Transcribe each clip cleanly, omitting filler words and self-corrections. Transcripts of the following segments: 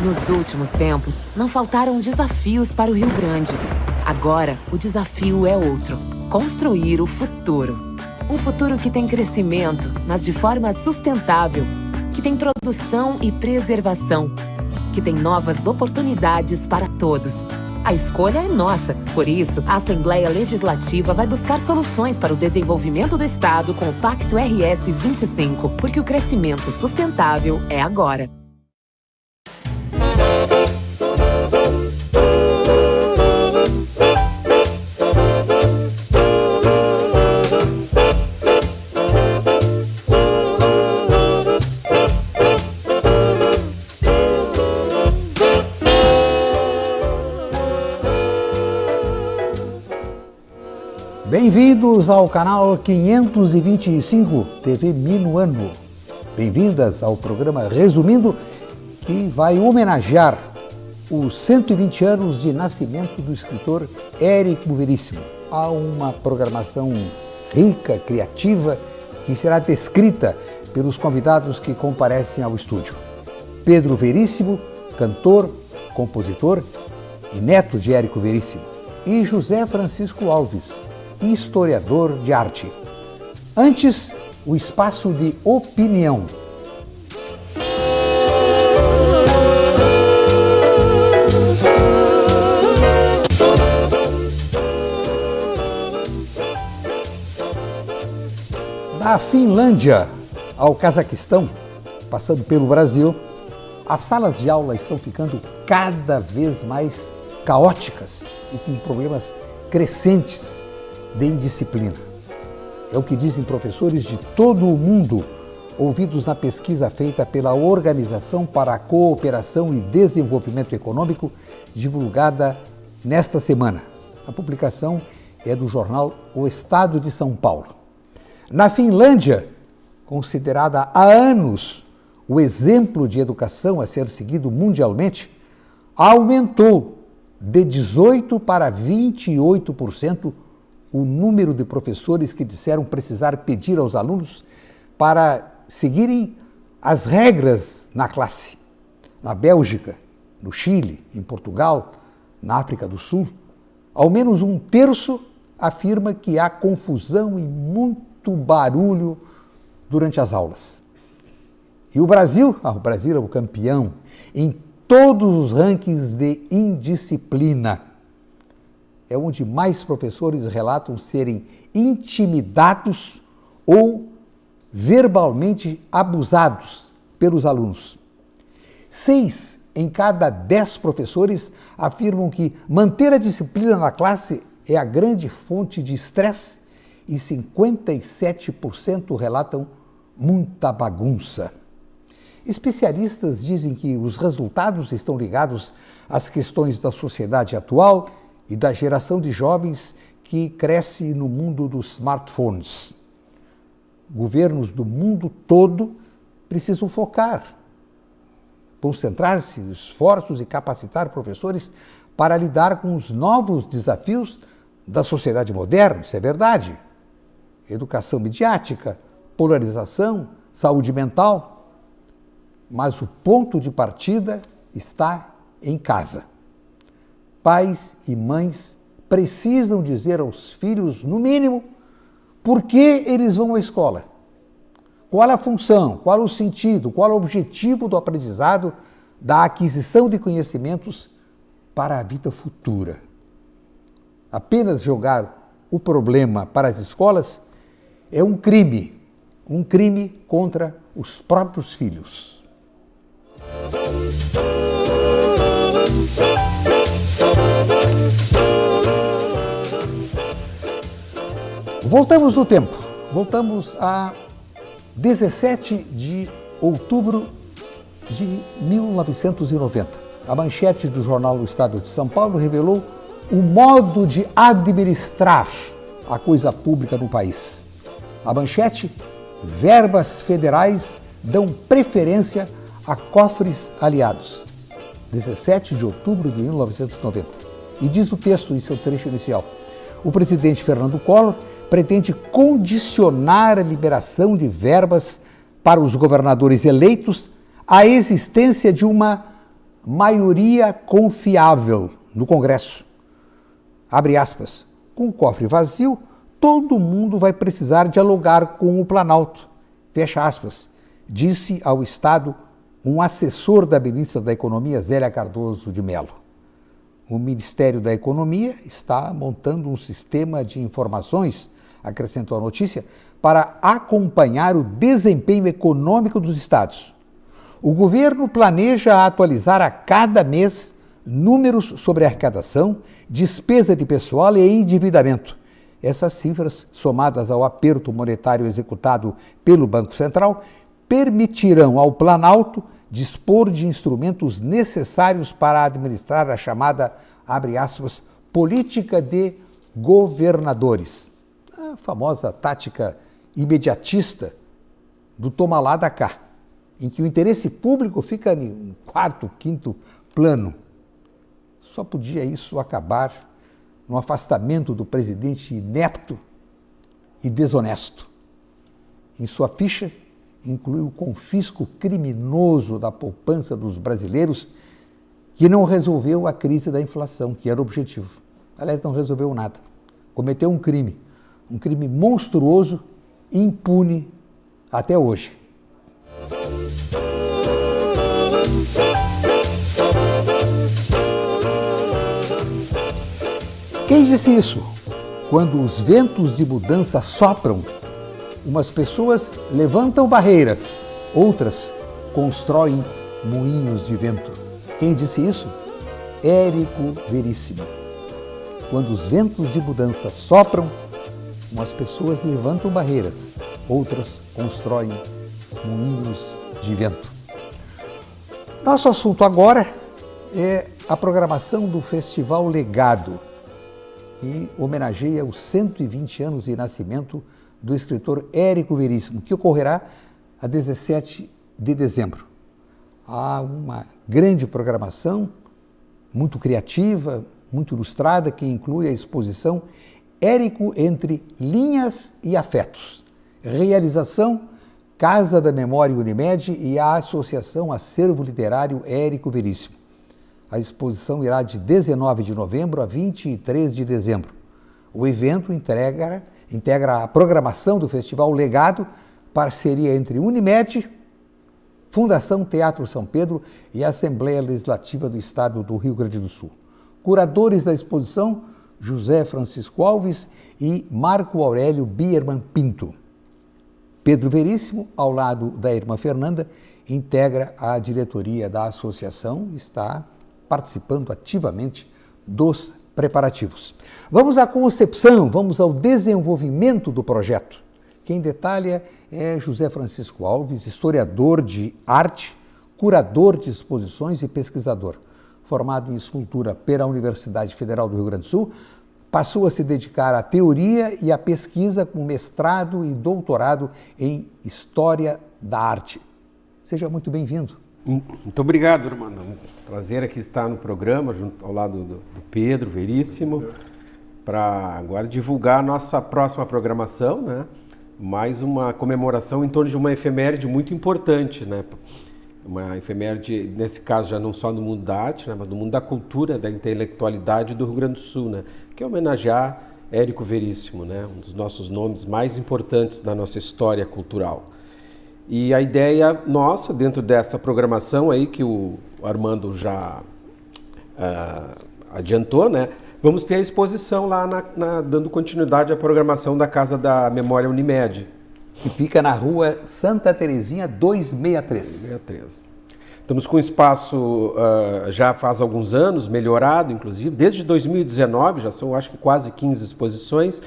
Nos últimos tempos, não faltaram desafios para o Rio Grande. Agora, o desafio é outro: construir o futuro. Um futuro que tem crescimento, mas de forma sustentável, que tem produção e preservação, que tem novas oportunidades para todos. A escolha é nossa. Por isso, a Assembleia Legislativa vai buscar soluções para o desenvolvimento do Estado com o Pacto RS 25, porque o crescimento sustentável é agora. Bem-vindos ao canal 525 TV Minuano. Bem-vindas ao programa Resumindo, que vai homenagear os 120 anos de nascimento do escritor Érico Veríssimo. Há uma programação rica, criativa, que será descrita pelos convidados que comparecem ao estúdio. Pedro Veríssimo, cantor, compositor e neto de Érico Veríssimo, e José Francisco Alves, historiador de arte. Antes, o espaço de opinião. Da Finlândia ao Cazaquistão, passando pelo Brasil, as salas de aula estão ficando cada vez mais caóticas e com problemas crescentes de indisciplina. É o que dizem professores de todo o mundo, ouvidos na pesquisa feita pela Organização para a Cooperação e Desenvolvimento Econômico, divulgada nesta semana. A publicação é do jornal O Estado de São Paulo. Na Finlândia, considerada há anos o exemplo de educação a ser seguido mundialmente, aumentou de 18% para 28% o número de professores que disseram precisar pedir aos alunos para seguirem as regras na classe. Na Bélgica, no Chile, em Portugal, na África do Sul, ao menos um terço afirma que há confusão e muito barulho durante as aulas. E o Brasil é o campeão em todos os rankings de indisciplina. É onde mais professores relatam serem intimidados ou verbalmente abusados pelos alunos. 6 em cada 10 professores afirmam que manter a disciplina na classe é a grande fonte de estresse e 57% relatam muita bagunça. Especialistas dizem que os resultados estão ligados às questões da sociedade atual e da geração de jovens que cresce no mundo dos smartphones. Governos do mundo todo precisam focar, concentrar-se esforços e capacitar professores para lidar com os novos desafios da sociedade moderna, isso é verdade. Educação midiática, polarização, saúde mental. Mas o ponto de partida está em casa. Pais e mães precisam dizer aos filhos, no mínimo, por que eles vão à escola. Qual a função, qual o sentido, qual o objetivo do aprendizado, da aquisição de conhecimentos para a vida futura. Apenas jogar o problema para as escolas é um crime contra os próprios filhos. Voltamos no tempo, voltamos a 17 de outubro de 1990. A manchete do jornal O Estado de São Paulo revelou o modo de administrar a coisa pública no país. A manchete: verbas federais dão preferência a cofres aliados. 17 de outubro de 1990. E diz o texto em seu trecho inicial: o presidente Fernando Collor pretende condicionar a liberação de verbas para os governadores eleitos à existência de uma maioria confiável no Congresso. Abre aspas. Com o cofre vazio, todo mundo vai precisar dialogar com o Planalto. Fecha aspas. Disse ao Estado um assessor da ministra da Economia, Zélia Cardoso de Mello. O Ministério da Economia está montando um sistema de informações, acrescentou a notícia, para acompanhar o desempenho econômico dos estados. O governo planeja atualizar a cada mês números sobre arrecadação, despesa de pessoal e endividamento. Essas cifras, somadas ao aperto monetário executado pelo Banco Central, permitirão ao Planalto dispor de instrumentos necessários para administrar a chamada, abre aspas, política de governadores. A famosa tática imediatista do toma lá da cá, em que o interesse público fica em quarto, quinto plano. Só podia isso acabar no afastamento do presidente inepto e desonesto. Em sua ficha, inclui o confisco criminoso da poupança dos brasileiros, que não resolveu a crise da inflação, que era o objetivo. Aliás, não resolveu nada. Cometeu um crime monstruoso, impune até hoje. Quem disse isso? Quando os ventos de mudança sopram, umas pessoas levantam barreiras, outras constroem moinhos de vento. Quem disse isso? Érico Veríssimo. Quando os ventos de mudança sopram, umas pessoas levantam barreiras, outras constroem moinhos de vento. Nosso assunto agora é a programação do Festival Legado, que homenageia os 120 anos de nascimento do escritor Érico Veríssimo, que ocorrerá a 17 de dezembro. Há uma grande programação, muito criativa, muito ilustrada, que inclui a exposição Érico entre Linhas e Afetos. Realização Casa da Memória Unimed e a Associação Acervo Literário Érico Veríssimo. A exposição irá de 19 de novembro a 23 de dezembro. O evento integra a programação do Festival Legado, parceria entre Unimed, Fundação Teatro São Pedro e a Assembleia Legislativa do Estado do Rio Grande do Sul. Curadores da exposição, José Francisco Alves e Marco Aurélio Bierman Pinto. Pedro Veríssimo, ao lado da irmã Fernanda, integra a diretoria da associação e está participando ativamente dos preparativos. Vamos à concepção, vamos ao desenvolvimento do projeto. Quem detalha é José Francisco Alves, historiador de arte, curador de exposições e pesquisador. Formado em escultura pela Universidade Federal do Rio Grande do Sul, passou a se dedicar à teoria e à pesquisa com mestrado e doutorado em História da Arte. Seja muito bem-vindo. Muito obrigado, Armando. Prazer aqui estar no programa, junto ao lado do Pedro Veríssimo, para agora divulgar a nossa próxima programação, né? Mais uma comemoração em torno de uma efeméride muito importante, né? Uma efeméride, nesse caso, já não só no mundo da arte, né? Mas no mundo da cultura, da intelectualidade do Rio Grande do Sul, né? Que é homenagear Érico Veríssimo, né? Um dos nossos nomes mais importantes da nossa história cultural. E a ideia nossa, dentro dessa programação aí, que o Armando já adiantou, né? Vamos ter a exposição lá, dando continuidade à programação da Casa da Memória Unimed. Que fica na rua Santa Terezinha 263. 263. Estamos com o espaço já faz alguns anos, melhorado, inclusive. Desde 2019, já são, acho que, quase 15 exposições.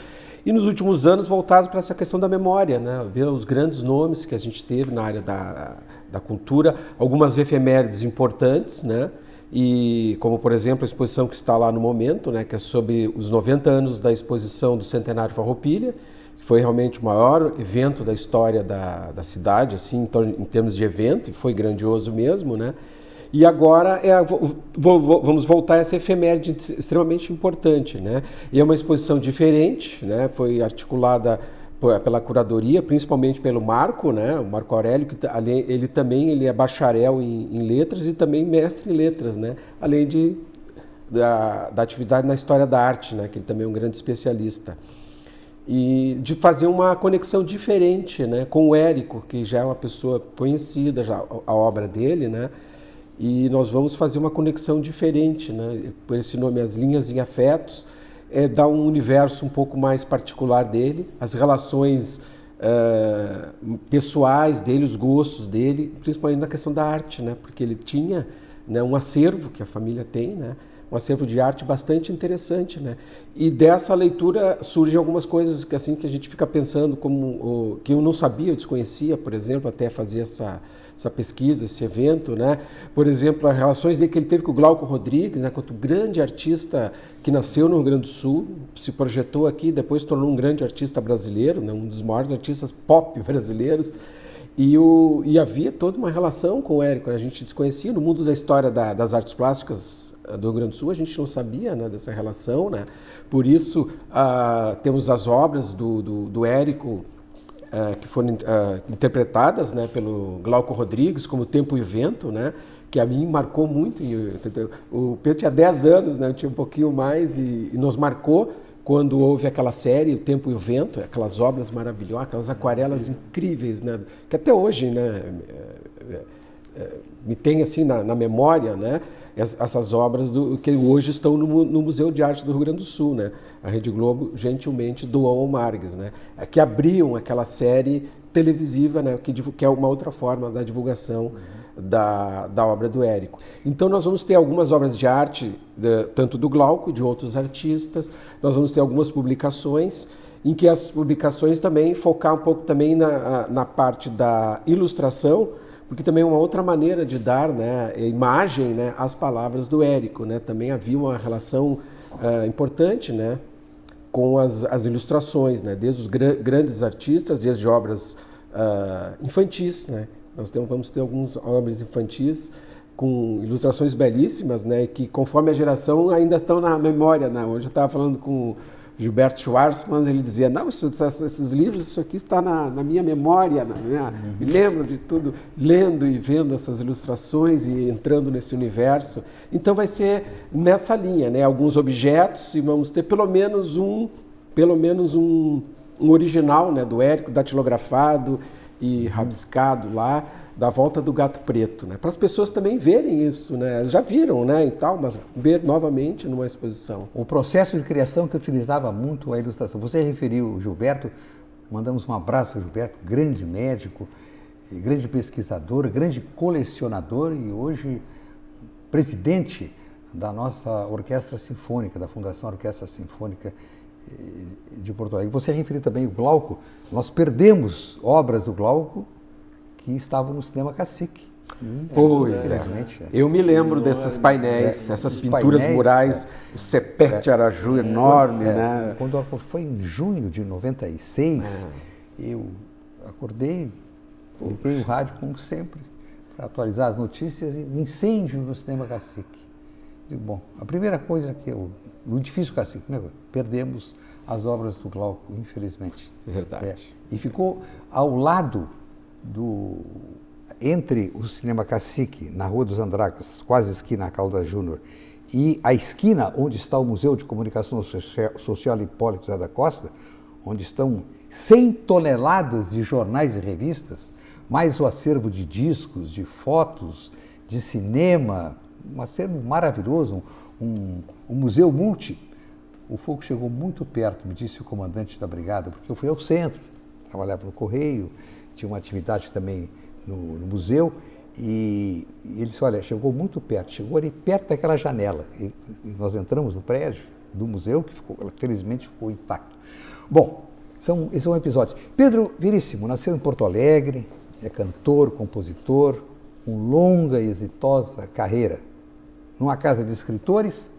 E nos últimos anos voltados para essa questão da memória, né? Ver os grandes nomes que a gente teve na área da cultura, algumas efemérides importantes, né? E como, por exemplo, a exposição que está lá no momento, né? Que é sobre os 90 anos da exposição do Centenário Farroupilha, que foi realmente o maior evento da história da cidade, assim, em termos de evento, e foi grandioso mesmo, né? E agora vamos voltar a essa efeméride extremamente importante, né? E é uma exposição diferente, né? Foi articulada pela curadoria, principalmente pelo Marco, né? O Marco Aurélio, que ele também é bacharel em letras e também mestre em letras, né? Além da atividade na história da arte, né? Que ele também é um grande especialista. E de fazer uma conexão diferente, né? Com o Érico, que já é uma pessoa conhecida, já a obra dele, né? E nós vamos fazer uma conexão diferente, né? Por esse nome, As Linhas em Afetos, dá um universo um pouco mais particular dele, as relações pessoais dele, os gostos dele, principalmente na questão da arte, né? Porque ele tinha, né, um acervo que a família tem, né? Um acervo de arte bastante interessante, né? E dessa leitura surgem algumas coisas que, assim, que a gente fica pensando, que eu não sabia, eu desconhecia, por exemplo, até fazer essa pesquisa, esse evento, né? Por exemplo, as relações que ele teve com o Glauco Rodrigues, né? Quanto grande artista que nasceu no Rio Grande do Sul, se projetou aqui, depois se tornou um grande artista brasileiro, né? Um dos maiores artistas pop brasileiros. E havia toda uma relação com o Érico, a gente desconhecia. No mundo da história das artes plásticas do Rio Grande do Sul, a gente não sabia, né, dessa relação, né? Por isso, temos as obras do Érico, que foram interpretadas, né, pelo Glauco Rodrigues, como Tempo e Vento, né, que a mim marcou muito. O Pedro tinha 10 anos, né, eu tinha um pouquinho mais, e nos marcou quando houve aquela série, O Tempo e o Vento, aquelas obras maravilhosas, aquelas aquarelas incríveis, né, que até hoje, né, me tem assim na memória, né, essas obras que hoje estão no Museu de Arte do Rio Grande do Sul, né? A Rede Globo gentilmente doou ao Margues, né? Que abriam aquela série televisiva, né? Que é uma outra forma da divulgação da obra do Érico. Então nós vamos ter algumas obras de arte, tanto do Glauco e de outros artistas. Nós vamos ter algumas publicações, em que as publicações também focar um pouco também na parte da ilustração, porque também é uma outra maneira de dar, né, imagem, né, às palavras do Érico, né? Também havia uma relação importante, né, com as ilustrações, né? Desde os grandes artistas, desde obras infantis, né? Vamos ter algumas obras infantis com ilustrações belíssimas, né, que conforme a geração ainda estão na memória, né? Hoje eu estava falando com Gilberto Schwarzman, ele dizia, não, esses livros, isso aqui está na minha memória, me lembro de tudo, lendo e vendo essas ilustrações e entrando nesse universo. Então vai ser nessa linha, né? Alguns objetos, e vamos ter pelo menos um original, né, do Érico, datilografado e rabiscado lá, da Volta do Gato Preto, né? Para as pessoas também verem isso, né? Já viram, né, e tal, mas ver novamente numa exposição. O processo de criação que utilizava muito a ilustração. Você referiu o Gilberto, mandamos um abraço ao Gilberto, grande médico, grande pesquisador, grande colecionador e hoje presidente da nossa Orquestra Sinfônica, da Fundação Orquestra Sinfônica de Porto Alegre. Você referiu também o Glauco. Nós perdemos obras do Glauco que estavam no Cinema Cacique. Pois é. Eu me lembro desses painéis, essas pinturas painéis, murais, o Cepete Araju enorme, né? Quando foi em junho de 96, eu acordei, liguei o rádio como sempre, para atualizar as notícias, e incêndio no Cinema Cacique. Digo, bom, a primeira coisa no edifício Cacique, né, perdemos as obras do Glauco, infelizmente. Verdade. E ficou ao lado entre o Cinema Cacique, na Rua dos Andracas, quase esquina Caldas Júnior, e a esquina onde está o Museu de Comunicação Social Hipólito Zé da Costa, onde estão 100 toneladas de jornais e revistas, mais o acervo de discos, de fotos, de cinema, um acervo maravilhoso, um museu multi. O fogo chegou muito perto, me disse o comandante da brigada, porque eu fui ao centro, trabalhava no Correio, tinha uma atividade também no museu, e ele disse, olha, chegou muito perto, chegou ali perto daquela janela, e nós entramos no prédio do museu, que felizmente ficou intacto. Bom, esses são episódios. Pedro Veríssimo nasceu em Porto Alegre, é cantor, compositor, com longa e exitosa carreira numa casa de escritores,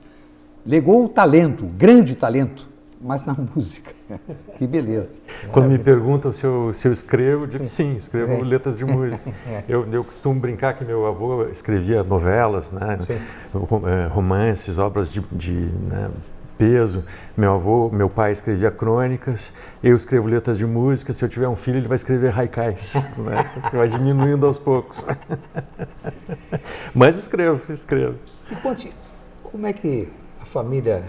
legou o talento, grande talento, mas na música. Que beleza. Quando me perguntam se eu escrevo, eu digo sim, escrevo letras de música. Eu costumo brincar que meu avô escrevia novelas, né? Romances, obras de peso. Meu pai escrevia crônicas, eu escrevo letras de música. Se eu tiver um filho, ele vai escrever haikais, né? Vai diminuindo aos poucos. Mas escrevo. E conte, como é que a família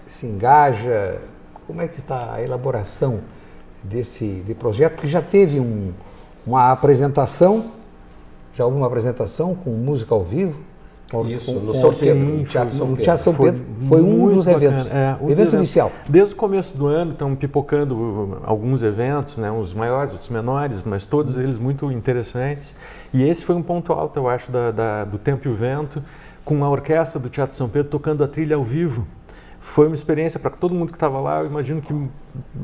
se engaja? Como é que está a elaboração desse projeto? Porque já teve uma apresentação, já houve uma apresentação com música ao vivo. Isso, no Teatro São Pedro. Foi um dos eventos. Evento inicial. Desde o começo do ano estão pipocando alguns eventos, né, uns maiores, outros menores, mas todos eles muito interessantes. E esse foi um ponto alto, eu acho, do Tempo e o Vento, com a orquestra do Teatro São Pedro tocando a trilha ao vivo. Foi uma experiência para todo mundo que estava lá, eu imagino que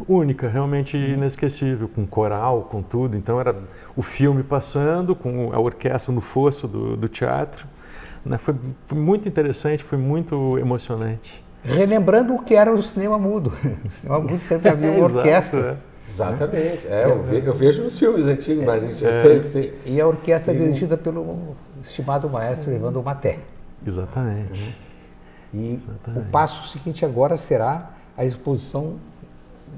única, realmente inesquecível, com coral, com tudo. Então era o filme passando, com a orquestra no fosso do teatro. Né? Foi muito interessante, foi muito emocionante. Relembrando o que era o cinema mudo. O cinema mudo sempre havia uma orquestra. Exatamente. Eu vejo nos filmes antigos, mas a gente... E a orquestra dirigida pelo estimado maestro Evandro Maté. Exatamente. E o passo seguinte agora será a exposição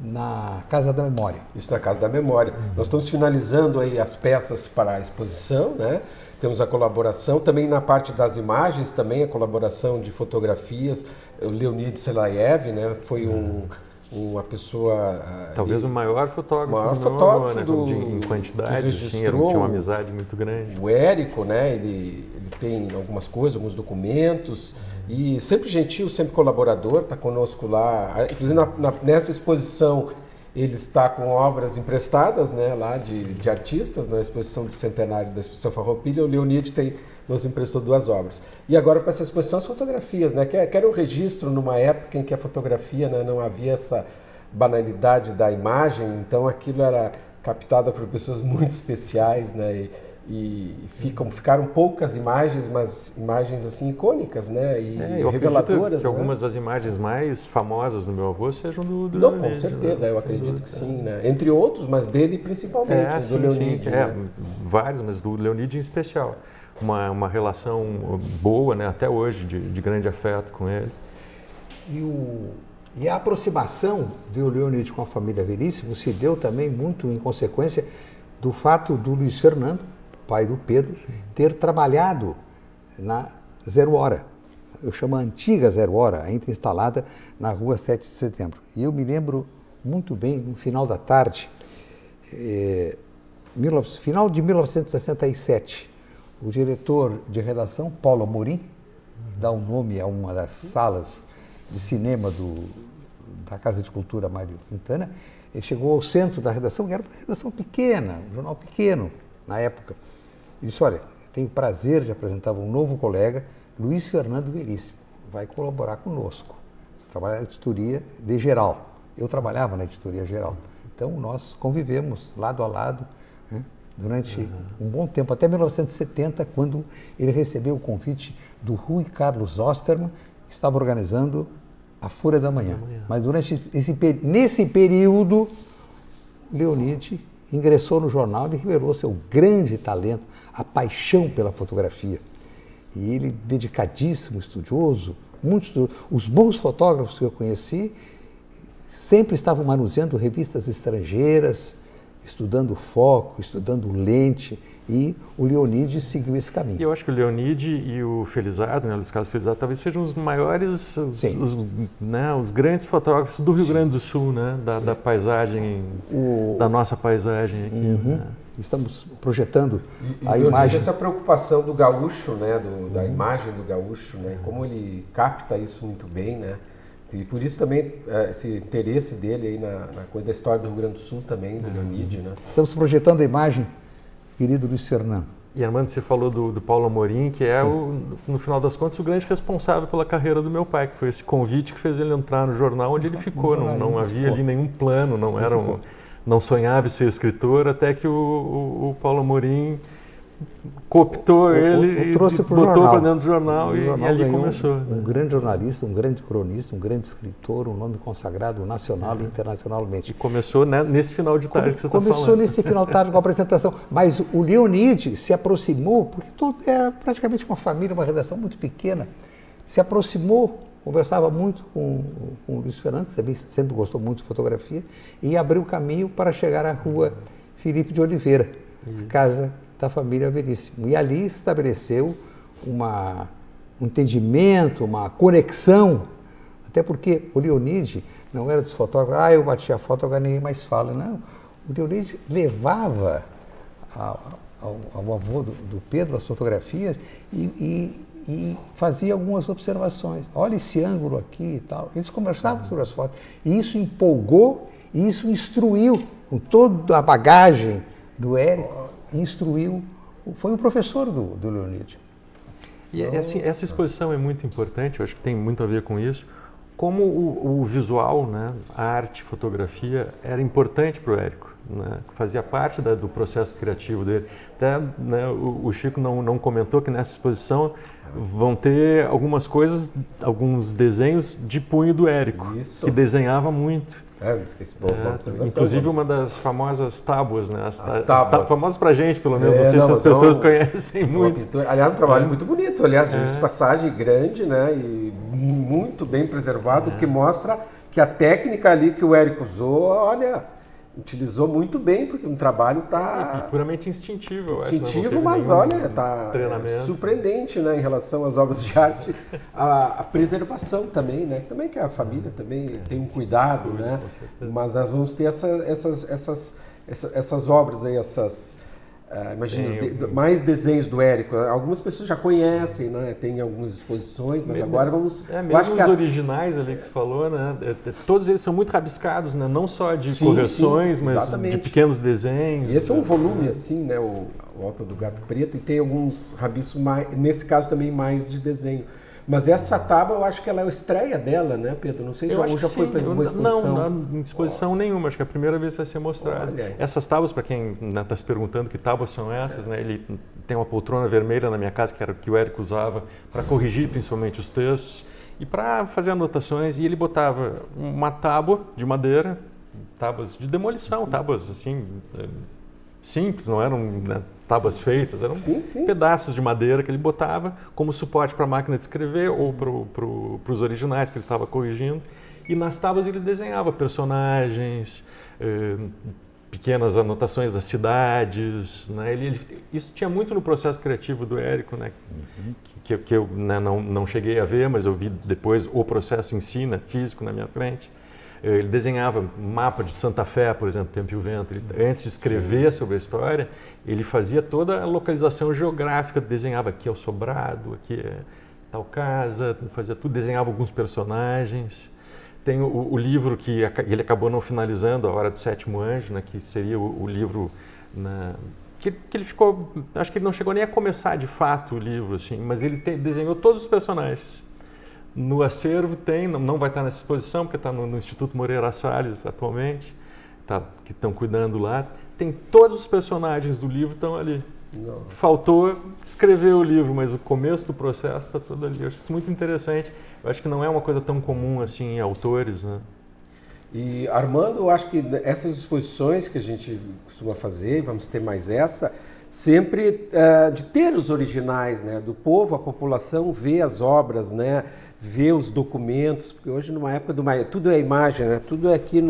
na Casa da Memória. Isso, na Casa da Memória. Nós estamos finalizando aí as peças para a exposição, né? Temos a colaboração, também na parte das imagens, também a colaboração de fotografias. O Leonid Selaev, né? Foi uma pessoa... Talvez o maior fotógrafo em quantidade, assim, tinha uma amizade muito grande. O Érico, né? Ele tem algumas coisas, alguns documentos, e sempre gentil, sempre colaborador, está conosco lá. Inclusive nessa exposição ele está com obras emprestadas, né, lá de artistas, na exposição do centenário da exposição Farroupilha. O Leonid nos emprestou 2 obras. E agora para essa exposição as fotografias, né, que era o registro numa época em que a fotografia, né, não havia essa banalidade da imagem, então aquilo era captado por pessoas muito especiais, né, e ficaram poucas imagens, mas imagens assim icônicas, né, e reveladoras. Que algumas das imagens mais famosas do meu avô sejam do Não, Leonid, com certeza, né? eu acredito que sim, né? Entre outros, mas dele principalmente, do Leonid. Né? Vários, mas do Leonid em especial. Uma relação boa, né, até hoje, de grande afeto com ele. E a aproximação do Leonid com a família Veríssimo se deu também muito em consequência do fato do Luiz Fernando, pai do Pedro, ter trabalhado na Zero Hora. Eu chamo a antiga Zero Hora, ainda instalada na rua 7 de Setembro. E eu me lembro muito bem, no final da tarde, final de 1967, o diretor de redação, Paulo Amorim, dá o nome a uma das salas de cinema da Casa de Cultura Mário Quintana, ele chegou ao centro da redação, que era uma redação pequena, um jornal pequeno na época. Ele disse, olha, tenho o prazer de apresentar um novo colega, Luiz Fernando Veríssimo, vai colaborar conosco, trabalhar na editoria de geral. Eu trabalhava na editoria geral. Então, nós convivemos lado a lado, né, durante um bom tempo, até 1970, quando ele recebeu o convite do Rui Carlos Osterman, que estava organizando a Folha da Manhã. Mas nesse período, Leonid ingressou no jornal e revelou seu grande talento, a paixão pela fotografia. E ele, dedicadíssimo, estudioso, muito estudioso. Os bons fotógrafos que eu conheci sempre estavam manuseando revistas estrangeiras, estudando foco, estudando lente, e o Leonid seguiu esse caminho. E eu acho que o Leonid e o Felizardo, né, o Luiz Carlos Felizardo, talvez sejam os maiores, os grandes fotógrafos do Rio Grande do Sul, né, da paisagem, da nossa paisagem aqui. Né? Estamos projetando a imagem. imagem. Essa preocupação do gaúcho, né, da imagem do gaúcho, né, como ele capta isso muito bem, né, e por isso também esse interesse dele aí na coisa da história do Rio Grande do Sul também, do Leonid, né. Estamos projetando a imagem, querido Luiz Fernando. E Armando, você falou do Paulo Amorim, que é, no final das contas, o grande responsável pela carreira do meu pai, que foi esse convite que fez ele entrar no jornal onde ele ficou. Não havia ali nenhum plano, não sonhava em ser escritor, até que o Paulo Amorim cooptou ele e botou para dentro do jornal, e ali começou. Um grande jornalista, um grande cronista, um grande escritor, um nome consagrado nacional e internacionalmente. E começou nesse final de tarde que você está falando. Começou nesse final de tarde com a apresentação, mas o Leonid se aproximou, porque era praticamente uma família, uma redação muito pequena, se aproximou conversava muito com o Luiz Fernando, sempre gostou muito de fotografia, e abriu caminho para chegar à rua Felipe de Oliveira, a casa da família Veríssimo. E ali estabeleceu um entendimento, uma conexão, até porque o Leonide não era dos fotógrafos, eu bati a foto, agora ninguém mais fala. Não, o Leonide levava ao avô do Pedro as fotografias e fazia algumas observações. Olha esse ângulo aqui e tal. Eles conversavam sobre as fotos. E isso empolgou, e isso instruiu, com toda a bagagem do Érico, instruiu, foi o professor do Leonide. E assim, essa exposição é muito importante, eu acho que tem muito a ver com isso. Como o visual, né, a arte, fotografia, era importante para o Érico, né, fazia parte do processo criativo dele. Até, né, o Chico não comentou que nessa exposição vão ter algumas coisas, alguns desenhos de punho do Érico, que desenhava muito. Me esqueci. Inclusive uma das famosas tábuas, né? As tábuas. Famosas pra gente, pelo menos, não sei se as pessoas conhecem muito. Pintura, aliás, um trabalho muito bonito, aliás, de passagem grande, né? E muito bem preservado, que mostra que a técnica ali que o Érico usou, olha, utilizou muito bem, porque um trabalho está... puramente instintivo, eu acho. Instintivo, mas olha, está surpreendente, né, em relação às obras de arte, a preservação também, né, também que a família também tem um cuidado, né, mas nós vamos ter essas obras aí, imagina, mais desenhos do Érico. Algumas pessoas já conhecem, né? Tem algumas exposições, mas agora vamos... mesmo os originais ali que tu falou, né? Todos eles são muito rabiscados, né? Não só de correções, mas de pequenos desenhos. E esse é um volume, assim, né? O Alta do Gato Preto, e tem alguns rabiscos, nesse caso também mais de desenho. Mas essa tábua, eu acho que ela é a estreia dela, né, Pedro? Não sei, já foi para alguma exposição? Não, exposição nenhuma. Acho que é a primeira vez que vai ser mostrada. Essas tábuas, para quem está se perguntando que tábuas são essas, né? Ele tem uma poltrona vermelha na minha casa, que era o que o Érico usava para corrigir principalmente os textos e para fazer anotações. E ele botava uma tábua de madeira, tábuas de demolição, tábuas assim... simples, não eram, né, tábuas feitas, eram pedaços de madeira que ele botava como suporte para a máquina de escrever ou para os originais que ele estava corrigindo. E nas tábuas ele desenhava personagens, pequenas anotações das cidades, né? Isso tinha muito no processo criativo do Érico, né? Que eu, né, não cheguei a ver, mas eu vi depois o processo em si, né, físico na minha frente. Ele desenhava mapa de Santa Fé, por exemplo, Tempo e o Vento. Antes de escrever sobre a história, ele fazia toda a localização geográfica, desenhava aqui é o sobrado, aqui é tal casa, fazia tudo, desenhava alguns personagens. Tem o livro que ele acabou não finalizando, A Hora do Sétimo Anjo, né, que seria o livro que ele ficou, acho que ele não chegou nem a começar de fato o livro, assim, mas ele desenhou todos os personagens. No acervo tem, não vai estar nessa exposição, porque está no Instituto Moreira Salles atualmente, que estão cuidando lá. Tem todos os personagens do livro estão ali. Nossa. Faltou escrever o livro, mas o começo do processo está todo ali. Eu acho isso muito interessante. Eu acho que não é uma coisa tão comum assim em autores, né? E Armando, eu acho que essas exposições que a gente costuma fazer, vamos ter mais essa, sempre de ter os originais, né, do povo, a população vê as obras, né, vê os documentos, porque hoje numa época tudo é imagem, né, tudo é aqui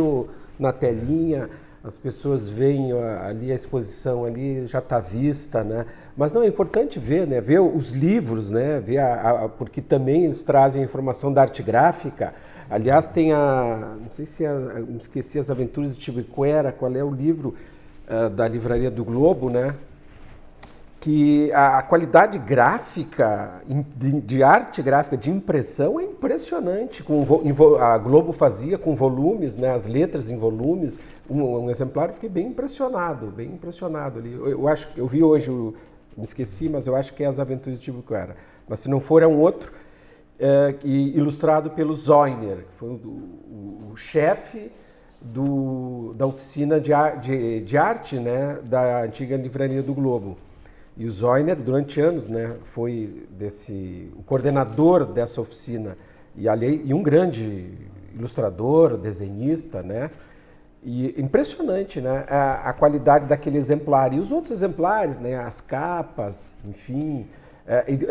na telinha, as pessoas veem ali a exposição ali já está vista, né, mas não é importante ver, né, ver os livros, né, ver porque também eles trazem a informação da arte gráfica. Aliás, tem não sei se esqueci, As Aventuras de Tibiquera, qual é o livro da Livraria do Globo, né? Que a qualidade gráfica, de arte gráfica, de impressão é impressionante. A Globo fazia com volumes, né, as letras em volumes, um exemplar, eu fiquei bem impressionado ali. Eu acho que eu vi hoje, me esqueci, mas eu acho que é As Aventuras de Tibiquera. Mas se não for, é um outro, ilustrado pelo Zoiner, que foi o chefe da oficina de arte, né, da antiga Livraria do Globo. E o Zoiner, durante anos, né, foi o coordenador dessa oficina e um grande ilustrador, desenhista, né? E impressionante, né, a qualidade daquele exemplar. E os outros exemplares, né, as capas, enfim,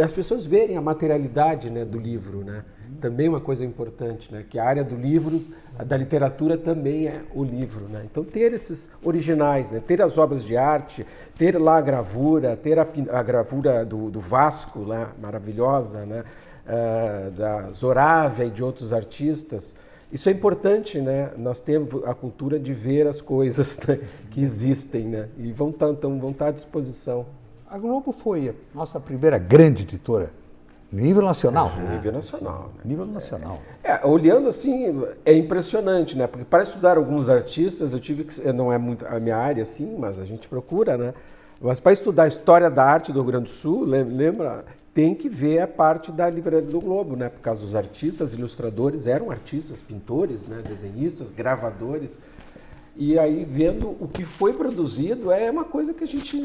as pessoas verem a materialidade, né, do livro, né? também uma coisa importante, né? Que a área do livro, da literatura também é o livro, né? Então ter esses originais, né? Ter as obras de arte, ter lá a gravura, ter a gravura do Vasco lá, maravilhosa, né? Da Zorávia e de outros artistas. Isso é importante, né? Nós temos a cultura de ver as coisas, né? Que existem, né? E vão estar à disposição. A Globo foi a nossa primeira grande editora, nível nacional. Nível nacional. Né? Nível nacional. Olhando assim, é impressionante, né? Porque para estudar alguns artistas, eu tive que... Não é muito a minha área, assim, mas a gente procura, né? Mas para estudar a história da arte do Rio Grande do Sul, lembra... Tem que ver a parte da Livraria do Globo, né? Por causa dos artistas, ilustradores, eram artistas, pintores, né? Desenhistas, gravadores. E aí, vendo o que foi produzido, é uma coisa que a gente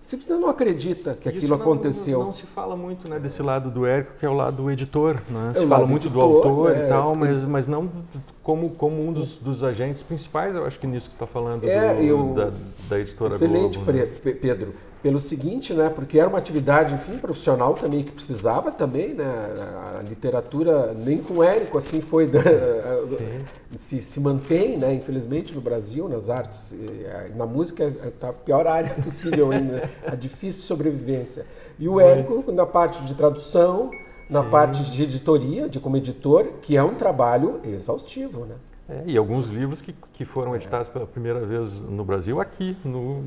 simplesmente não acredita que aquilo aconteceu. Não se fala muito, né, desse lado do Érico, que é o lado editor, né? É Se o fala lado muito do editor, autor e tal, mas não como um dos agentes principais, eu acho que nisso que está falando da editora excelente, Globo. Né? Pedro. Pelo seguinte, né, porque era uma atividade, enfim, profissional também, que precisava também, né, a literatura, nem com o Érico, assim, foi, se mantém, né, infelizmente, no Brasil, nas artes, na música, tá a pior área possível ainda, a difícil sobrevivência. E o Érico, na parte de tradução, na parte de editoria, como editor, que é um trabalho exaustivo, né. E alguns livros que foram editados pela primeira vez no Brasil, aqui no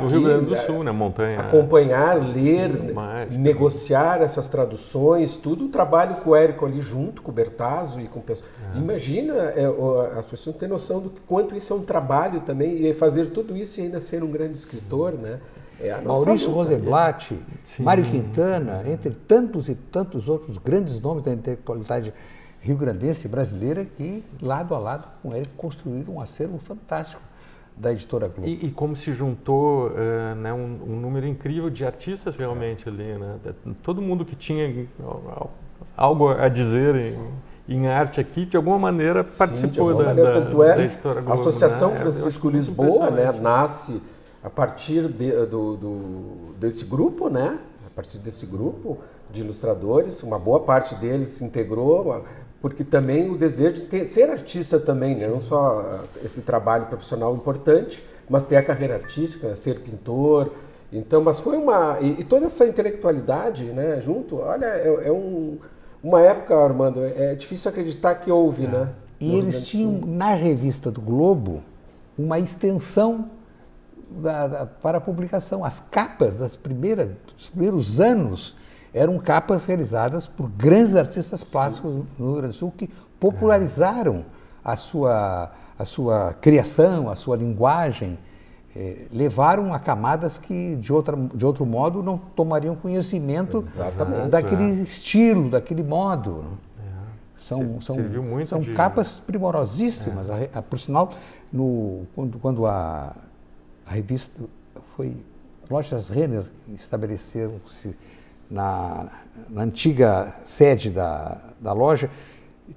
Rio Grande do Sul, né? Montanha. Acompanhar, ler, negociar essas traduções, tudo o trabalho com o Érico ali junto, com o Bertazzo e com o pessoal. Imagina, as pessoas não têm noção do quanto isso é um trabalho também, e fazer tudo isso e ainda ser um grande escritor, né? Maurício Rosenblatt, Mário Quintana, entre tantos e tantos outros grandes nomes da intelectualidade rio-grandense e brasileira que, lado a lado com o Érico, construíram um acervo fantástico da editora Globo. E como se juntou né, um número incrível de artistas realmente ali, né? Todo mundo que tinha algo a dizer em arte aqui, de alguma maneira participou da editora Globo. A Associação né? Francisco Lisboa, né, nasce a partir desse grupo, né? A partir desse grupo de ilustradores, uma boa parte deles se integrou, porque também o desejo de ser artista também, né? Não só esse trabalho profissional importante, mas ter a carreira artística, né? Ser pintor. Então, mas foi e toda essa intelectualidade, né? Junto, olha, uma época, Armando, é difícil acreditar que houve, né? E eles tinham na revista do Globo uma extensão para a publicação. As capas dos primeiros anos eram capas realizadas por grandes artistas plásticos no Rio Grande do Sul que popularizaram a sua criação, a sua linguagem, levaram a camadas que de outro modo não tomariam conhecimento daquele estilo, daquele modo. São capas primorosíssimas. Por sinal, quando a revista foi... Lojas Renner estabeleceram-se na antiga sede da loja,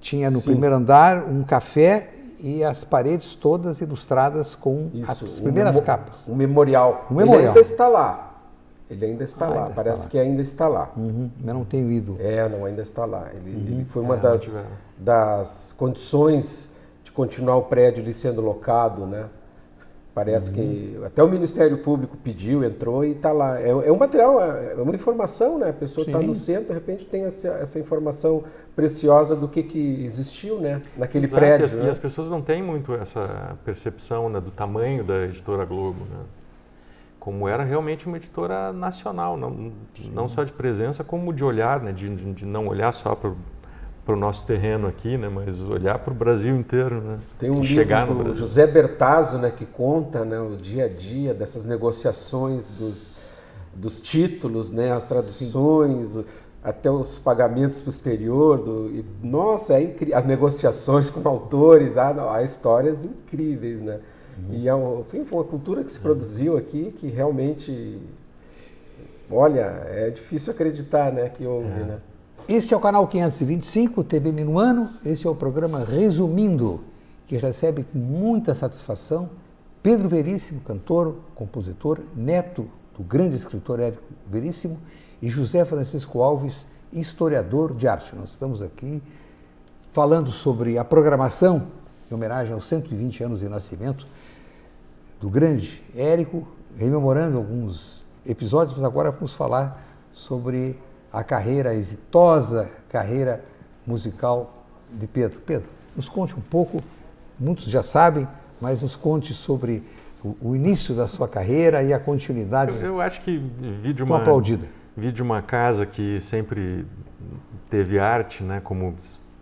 tinha no primeiro andar um café e as paredes todas ilustradas com as primeiras capas. Um memorial. Ele ainda está lá. Parece que ainda está lá. Eu não tenho ido. Não, ainda está lá. Ele foi uma das condições de continuar o prédio ali sendo locado, né? Parece que até o Ministério Público pediu, entrou e está lá. É um material, é uma informação, né? A pessoa está no centro, de repente tem essa informação preciosa do que existiu, né? Naquele prédio. E as pessoas não têm muito essa percepção, né, do tamanho da editora Globo, né? Como era realmente uma editora nacional, não só de presença, como de olhar, né? De não olhar só para o nosso terreno aqui, né, mas olhar para o Brasil inteiro, né? Tem um livro do José Bertazzo, né, que conta, né, o dia a dia dessas negociações dos títulos, né, as traduções, até os pagamentos posteriores. Nossa, é incrível. As negociações com autores, há histórias incríveis, né? E enfim, foi uma cultura que se produziu aqui que realmente, olha, é difícil acreditar, né, que houve, né? Este é o canal 525, TV Minuano. Esse é o programa Resumindo, que recebe com muita satisfação Pedro Veríssimo, cantor, compositor, neto do grande escritor Érico Veríssimo, e José Francisco Alves, historiador de arte. Nós estamos aqui falando sobre a programação em homenagem aos 120 anos de nascimento do grande Érico, rememorando alguns episódios, mas agora vamos falar sobre a carreira, a exitosa carreira musical de Pedro. Pedro, nos conte um pouco, muitos já sabem, mas nos conte sobre o início da sua carreira e a continuidade. Eu acho que vi de uma casa que sempre teve arte, né, como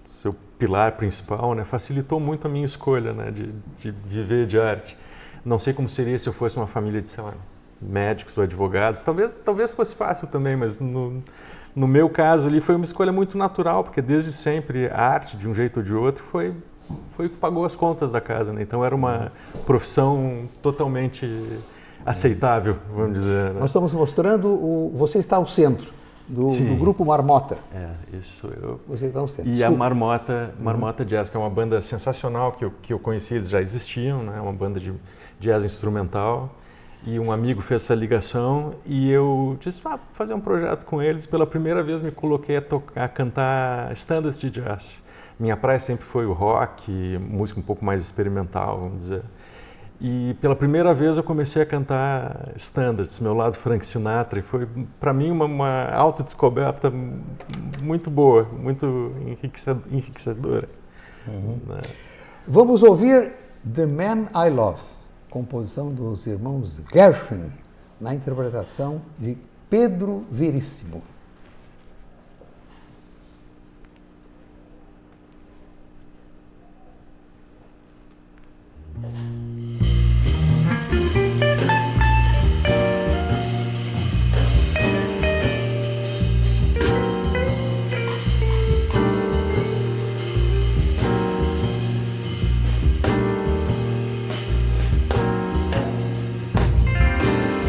seu pilar principal, né, facilitou muito a minha escolha, né, de viver de arte. Não sei como seria se eu fosse uma família de, sei lá, médicos ou advogados. Talvez fosse fácil também, mas no meu caso ali foi uma escolha muito natural, porque desde sempre a arte, de um jeito ou de outro, foi o que pagou as contas da casa, né? Então era uma profissão totalmente aceitável, vamos dizer. Né? Nós estamos mostrando, você está ao centro do grupo Marmota. Isso eu. Você está ao centro. E desculpa. A Marmota Jazz, que é uma banda sensacional que eu conheci, eles já existiam, né? Uma banda de jazz instrumental. E um amigo fez essa ligação e eu disse, fazer um projeto com eles. Pela primeira vez me coloquei a cantar standards de jazz. Minha praia sempre foi o rock, música um pouco mais experimental, vamos dizer. E pela primeira vez eu comecei a cantar standards, meu lado Frank Sinatra, e foi para mim uma autodescoberta muito boa, muito enriquecedora. Né? Vamos ouvir The Man I Love, composição dos irmãos Gershwin, na interpretação de Pedro Veríssimo.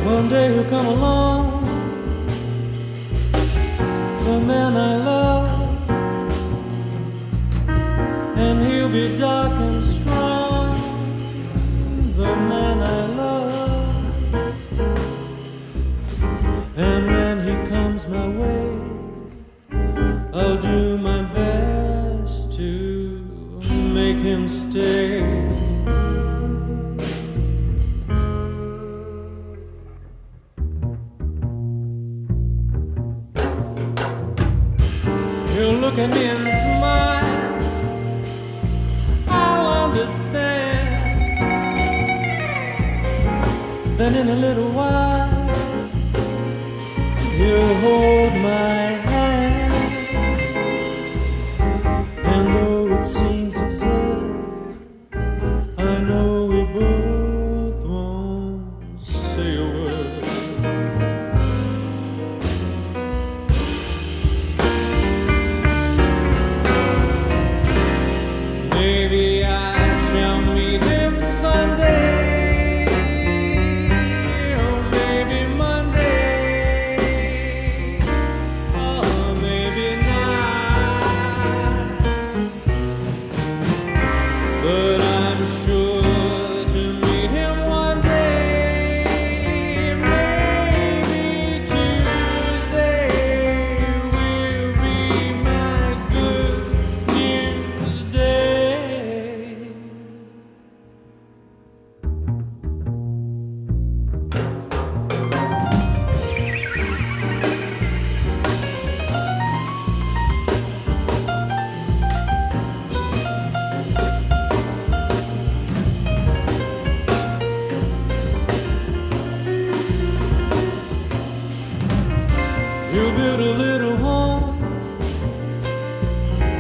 One day he'll come along, the man I love, and he'll be dark and strong, the man I love. And when he comes my way, I'll do my best to make him stay. Look at me and smile, I'll understand. Then in a little while, he'll hold my hand. And though it seems absurd, I know we both won't say a word. Maybe I shall meet him Sunday, or maybe Monday, or maybe not. But I'm sure to meet him one day. Maybe Tuesday will be my good news day. You build a little home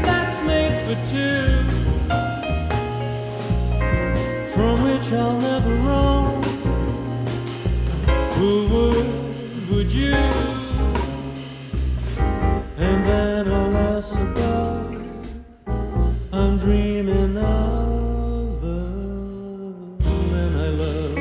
that's made for two, from which I'll never roam. Who would you? And then all else above, I'm dreaming of the man I love.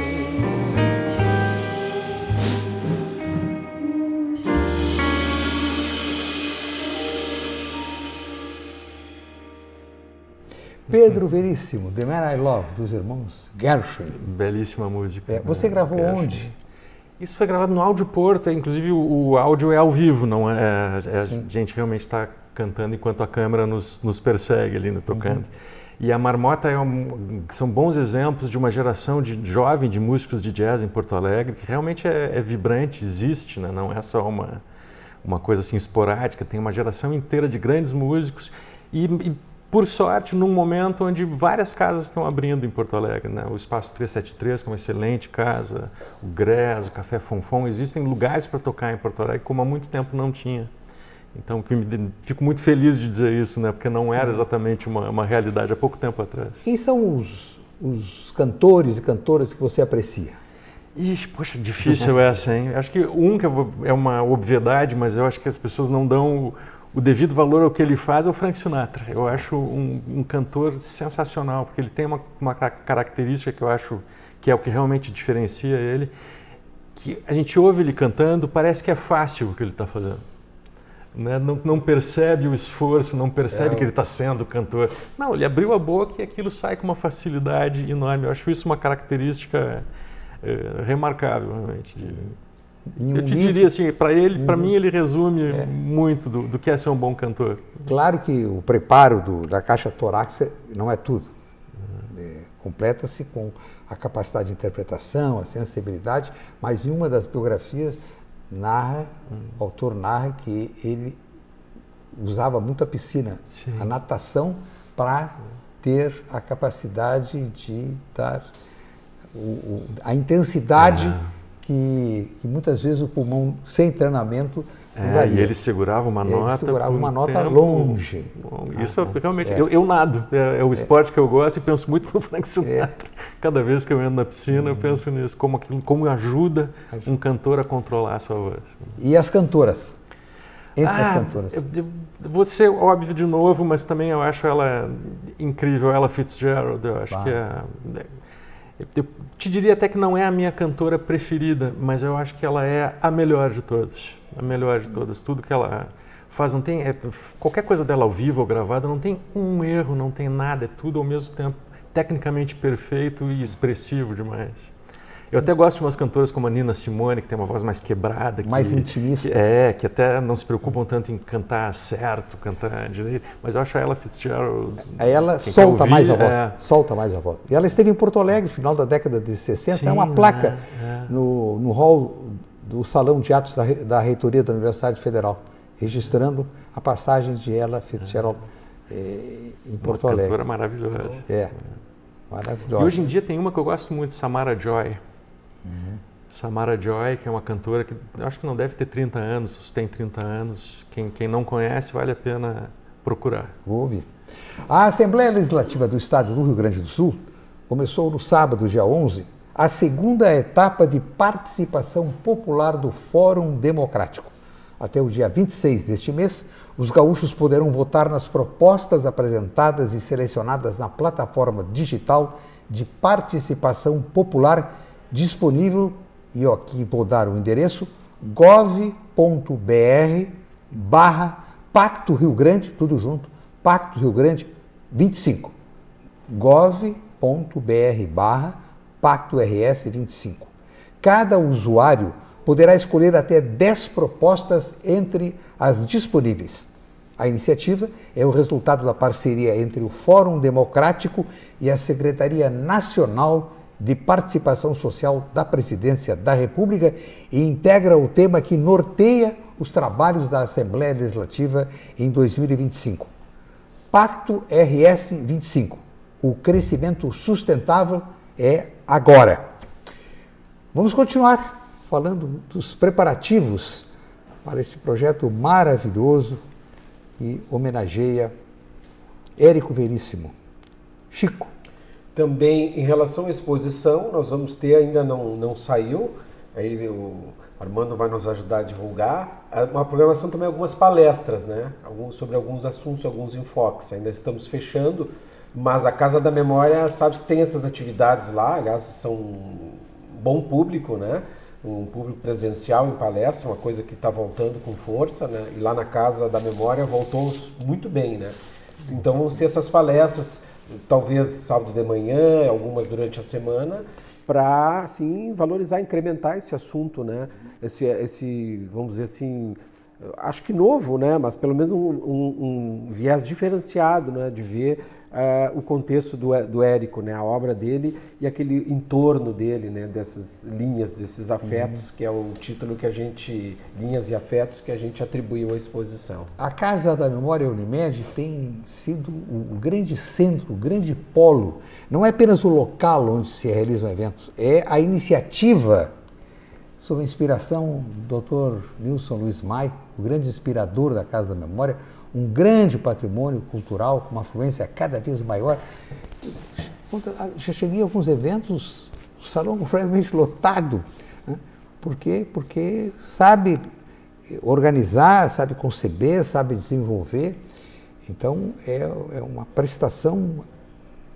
Pedro Veríssimo, The Man I Love, dos irmãos Gershwin. Belíssima música. Você gravou Gershwin. onde? Isso foi gravado no Áudio Porto, inclusive o áudio é ao vivo, não é? A gente realmente está cantando enquanto a câmera nos persegue ali, tocando. E a Marmota são bons exemplos de uma geração jovem de músicos de jazz em Porto Alegre, que realmente é vibrante, existe, né? Não é só uma coisa assim esporádica, tem uma geração inteira de grandes músicos e por sorte, num momento onde várias casas estão abrindo em Porto Alegre, né? O Espaço 373, que é uma excelente casa, o Grés, o Café Fonfon, existem lugares para tocar em Porto Alegre como há muito tempo não tinha. Então, fico muito feliz de dizer isso, né? Porque não era exatamente uma realidade há pouco tempo atrás. Quem são os cantores e cantoras que você aprecia? Ixi, poxa, difícil essa, hein? Acho que que é uma obviedade, mas eu acho que as pessoas não dão o devido valor ao que ele faz, é o Frank Sinatra. Eu acho um cantor sensacional, porque ele tem uma característica que eu acho que é o que realmente diferencia ele, que a gente ouve ele cantando, parece que é fácil o que ele está fazendo. Né? Não percebe o esforço, não percebe que ele está sendo cantor. Não, ele abriu a boca e aquilo sai com uma facilidade enorme. Eu acho isso uma característica remarcável, realmente. Eu te diria assim, para mim ele resume muito do que é ser um bom cantor. Claro que o preparo da caixa torácica não é tudo. Completa-se com a capacidade de interpretação, a sensibilidade, mas em uma das biografias o autor narra que ele usava muito a piscina, a natação, para ter a capacidade de dar a intensidade que muitas vezes o pulmão, sem treinamento, não daria. E ele segurava uma nota. Ele segurava uma nota longe. Isso realmente. Eu nado. É o esporte que eu gosto e penso muito no Frank Sinatra. Cada vez que eu entro na piscina, eu penso nisso, como ajuda um cantor a controlar a sua voz. E as cantoras? Entre as cantoras. Vou ser óbvio de novo, mas também eu acho ela incrível, Ella Fitzgerald. Eu acho que eu te diria até que não é a minha cantora preferida, mas eu acho que ela é a melhor de todas. A melhor de todas. Tudo que ela faz, não tem... qualquer coisa dela ao vivo ou gravada, não tem um erro, não tem nada. É tudo ao mesmo tempo tecnicamente perfeito e expressivo demais. Eu até gosto de umas cantoras como a Nina Simone, que tem uma voz mais quebrada. Mais intimista. Que até não se preocupam tanto em cantar certo, cantar direito. Mas eu acho a Ella Fitzgerald... Ela solta mais a voz. Solta mais a voz. E ela esteve em Porto Alegre, no final da década de 60. Sim, uma placa no hall do Salão de Atos da Reitoria da Universidade Federal, registrando a passagem de Ella Fitzgerald em Porto Alegre. Uma cantora maravilhosa. Maravilhosa. E hoje em dia tem uma que eu gosto muito, Samara Joy. Samara Joy, que é uma cantora que eu acho que não deve ter 30 anos, se tem 30 anos. Quem não conhece, vale a pena procurar. Vou ouvir. A Assembleia Legislativa do Estado do Rio Grande do Sul começou no sábado, dia 11, a segunda etapa de participação popular do Fórum Democrático. Até o dia 26 deste mês, os gaúchos poderão votar nas propostas apresentadas e selecionadas na plataforma digital de participação popular disponível, e eu aqui vou dar o endereço, gov.br/Pacto Rio Grande, tudo junto, Pacto Rio Grande 25. gov.br/Pacto RS 25. Cada usuário poderá escolher até 10 propostas entre as disponíveis. A iniciativa é o resultado da parceria entre o Fórum Democrático e a Secretaria Nacional de Participação Social da Presidência da República e integra o tema que norteia os trabalhos da Assembleia Legislativa em 2025. Pacto RS 25. O crescimento sustentável é agora. Vamos continuar falando dos preparativos para esse projeto maravilhoso que homenageia Érico Veríssimo. Chico. Também em relação à exposição, nós vamos ter, ainda não saiu, aí o Armando vai nos ajudar a divulgar, uma programação também, algumas palestras, né? Sobre alguns assuntos, alguns enfoques. Ainda estamos fechando, mas a Casa da Memória sabe que tem essas atividades lá, aliás, são um bom público, né? Um público presencial em palestra, uma coisa que está voltando com força, né? E lá na Casa da Memória voltou muito bem, né? Então vamos ter essas palestras, talvez sábado de manhã, algumas durante a semana, para assim, valorizar, incrementar esse assunto, né? Esse, vamos dizer assim, acho que novo, né? Mas pelo menos um viés diferenciado, né? De ver o contexto do Érico, né? A obra dele e aquele entorno dele, né? Dessas linhas, desses afetos, que é o título que a gente, linhas e afetos, que a gente atribuiu à exposição. A Casa da Memória Unimed tem sido o grande centro, o grande polo. Não é apenas o local onde se realizam eventos, é a iniciativa sob a inspiração do Dr. Nilson Luiz Maia, o grande inspirador da Casa da Memória, um grande patrimônio cultural com uma afluência cada vez maior. Já cheguei a alguns eventos, o salão completamente lotado. Né? Por quê? Porque sabe organizar, sabe conceber, sabe desenvolver. Então, é uma prestação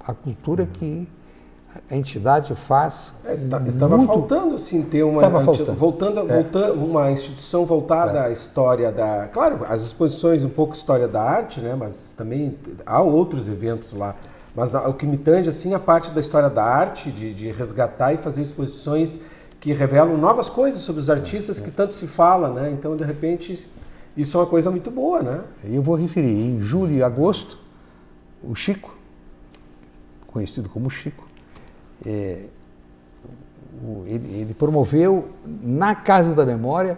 à cultura que a entidade faz. Estava faltando, assim, ter uma... Voltando, uma instituição voltada à história da... Claro, as exposições, um pouco história da arte, né? Mas também há outros eventos lá. Mas o que me tange, assim, a parte da história da arte, de resgatar e fazer exposições que revelam novas coisas sobre os artistas que tanto se fala, né? Então, de repente, isso é uma coisa muito boa, né? Eu vou referir, em julho e agosto, o Chico, conhecido como Chico, ele promoveu na Casa da Memória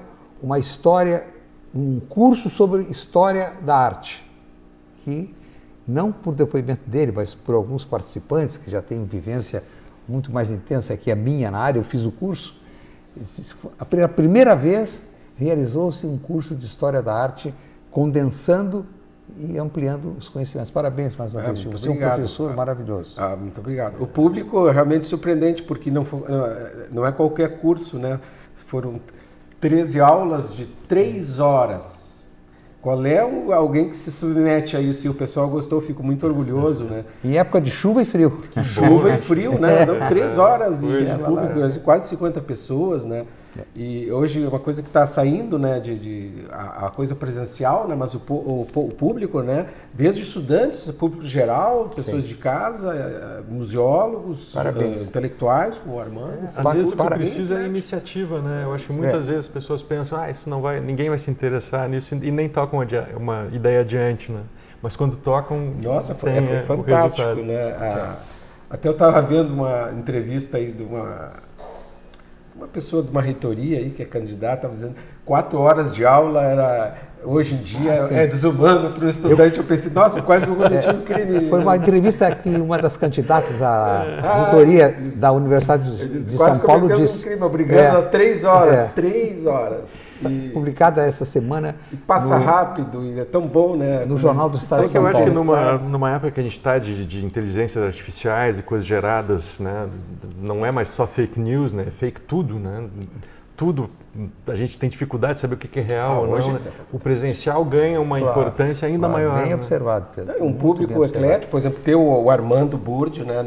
um curso sobre história da arte, que não por depoimento dele, mas por alguns participantes que já têm uma vivência muito mais intensa que a minha na área, eu fiz o curso. A primeira vez realizou-se um curso de história da arte, condensando e ampliando os conhecimentos. Parabéns mais uma vez, você é um professor maravilhoso. Muito obrigado. O público é realmente surpreendente, porque não é qualquer curso, né? Foram 13 aulas de 3 horas. Qual é alguém que se submete a isso? E o pessoal gostou, fico muito orgulhoso, né? Em época de chuva e frio. Chuva e frio, né? Dão 3 horas e público, quase 50 pessoas, né? E hoje uma coisa que está saindo, né, a coisa presencial, né, mas o público, né, desde estudantes, público geral, pessoas de casa, museólogos, intelectuais, como o Armando. Às vezes o que precisa é iniciativa, né? Eu acho que muitas vezes as pessoas pensam, isso não vai, ninguém vai se interessar nisso e nem tocam uma ideia adiante, né? Mas quando tocam, nossa, foi fantástico, né? Até eu estava vendo uma entrevista aí de uma pessoa de uma reitoria aí, que é candidata, estava dizendo 4 horas de aula era, hoje em dia, é desumano para o estudante. Eu pensei, nossa, quase que eu cometi um crime. Foi uma entrevista que uma das candidatas à reitoria da Universidade de São Paulo disse... um crime, obrigando a 3 horas. 3 horas. Publicada essa semana. E passa rápido, e é tão bom, né? No Jornal do Estado de São Paulo. Eu acho que numa época que a gente está de inteligências artificiais e coisas geradas, né, não é mais só fake news, né, é fake tudo, né? Tudo, a gente tem dificuldade de saber o que é real ou não. Né? O presencial ganha uma importância ainda maior. Bem observado, Pedro. Um público eclético, por exemplo, ter o Armando Burdi, né?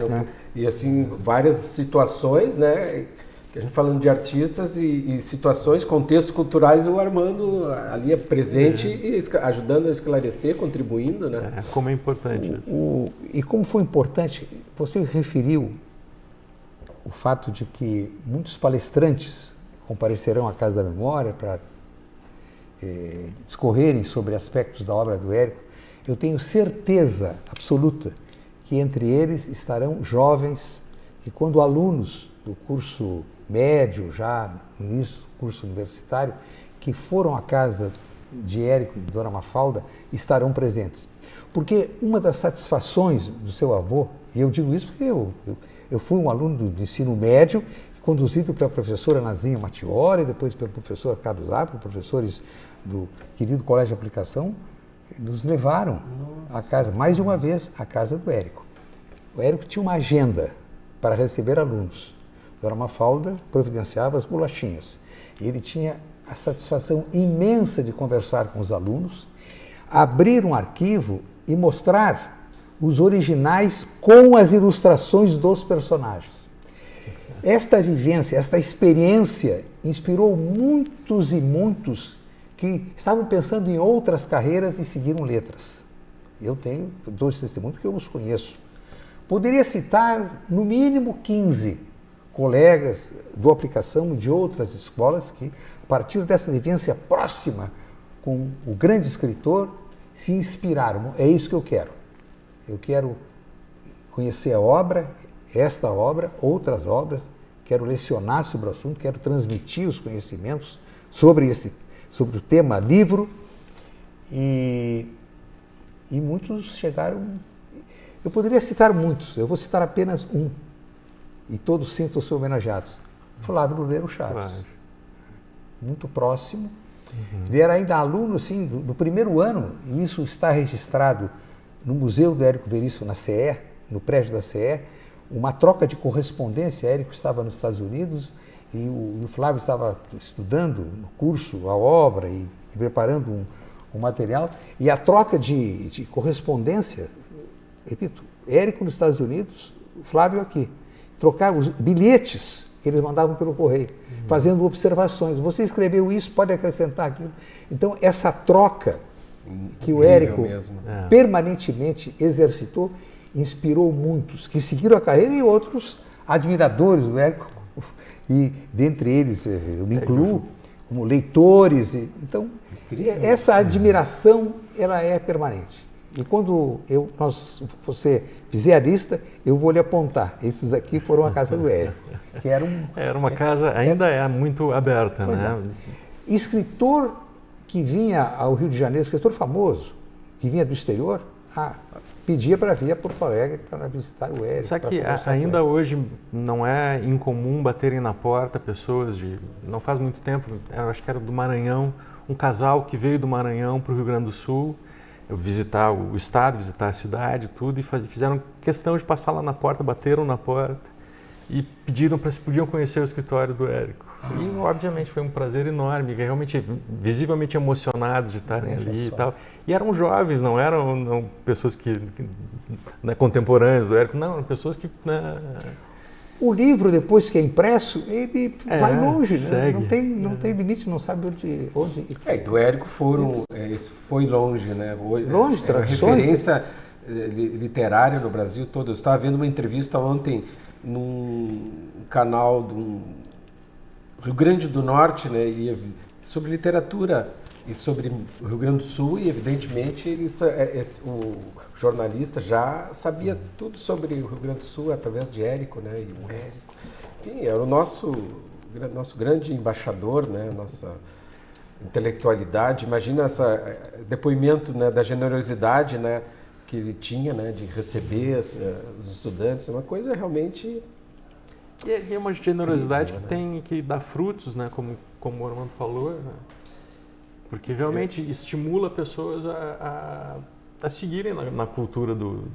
E assim, várias situações, né? A gente falando de artistas e situações, contextos culturais, o Armando ali é presente e ajudando a esclarecer, contribuindo, né? Como é importante. E como foi importante, você referiu o fato de que muitos palestrantes comparecerão à Casa da Memória para discorrerem sobre aspectos da obra do Érico. Eu tenho certeza absoluta que entre eles estarão jovens que, quando alunos do curso médio, já no início do curso universitário, que foram à casa de Érico e de Dona Mafalda, estarão presentes. Porque uma das satisfações do seu avô, e eu digo isso porque eu fui um aluno do ensino médio, conduzido pela professora Nazinha Mattioli, depois pelo professor Carlos Apple, professores do querido Colégio de Aplicação, nos levaram à casa, mais de uma vez, à casa do Érico. O Érico tinha uma agenda para receber alunos. Dona Mafalda providenciava as bolachinhas. Ele tinha a satisfação imensa de conversar com os alunos, abrir um arquivo e mostrar os originais com as ilustrações dos personagens. Esta vivência, esta experiência inspirou muitos e muitos que estavam pensando em outras carreiras e seguiram letras. Eu dou esse testemunho porque eu os conheço. Poderia citar, no mínimo, 15 colegas do Aplicação de outras escolas que, a partir dessa vivência próxima com o grande escritor, se inspiraram. É isso que eu quero. Eu quero conhecer a obra, esta obra, outras obras, quero lecionar sobre o assunto, quero transmitir os conhecimentos sobre o tema livro, e muitos chegaram. Eu poderia citar muitos, eu vou citar apenas um, e todos sintam-se homenageados. Flávio Loureiro Chaves. Claro. Muito próximo. Ele era ainda aluno assim, do primeiro ano, e isso está registrado no Museu do Érico Veríssimo, na CE, no prédio da CE, uma troca de correspondência. Érico estava nos Estados Unidos e o Flávio estava estudando no curso a obra e preparando um material, e a troca de correspondência, repito, Érico nos Estados Unidos, o Flávio aqui, trocar os bilhetes que eles mandavam pelo correio, fazendo observações. Você escreveu isso, pode acrescentar aquilo. Então, essa troca que o Érico permanentemente exercitou, inspirou muitos que seguiram a carreira e outros admiradores do Érico, e dentre eles eu me incluo como leitores. Então, essa admiração, ela é permanente. E quando você fizer a lista, eu vou lhe apontar. Esses aqui foram a casa do Érico, que era uma casa, ainda é muito aberta, né? Escritor que vinha ao Rio de Janeiro, escritor famoso, que vinha do exterior, pedia para vir a Porto Alegre para visitar o Érico. Só que ainda hoje não é incomum baterem na porta pessoas não faz muito tempo, eu acho que era do Maranhão, um casal que veio do Maranhão para o Rio Grande do Sul, visitar o estado, visitar a cidade, tudo, e fizeram questão de passar lá na porta, bateram na porta e pediram para se podiam conhecer o escritório do Érico. E, obviamente, foi um prazer enorme, realmente, visivelmente emocionados de estarem ali e tal. E eram jovens, não eram pessoas contemporâneas do Érico, não, eram pessoas que... O livro, depois que é impresso, ele vai longe, segue. Né? Não tem limite, não sabe onde... Do Érico foi longe, né? Longe, traduções. Referência literária no Brasil todo. Eu estava vendo uma entrevista ontem num canal do Rio Grande do Norte, né? Sobre literatura e sobre o Rio Grande do Sul, e evidentemente o jornalista já sabia tudo sobre o Rio Grande do Sul através de Érico, né? E o Érico, enfim, era o nosso grande embaixador, né? Nossa intelectualidade. Imagina esse depoimento, né, da generosidade, né, que ele tinha, né, de receber os estudantes. É uma coisa realmente... E é uma generosidade que dá frutos, né, como o Armando falou, né? Porque realmente estimula pessoas a seguirem na cultura do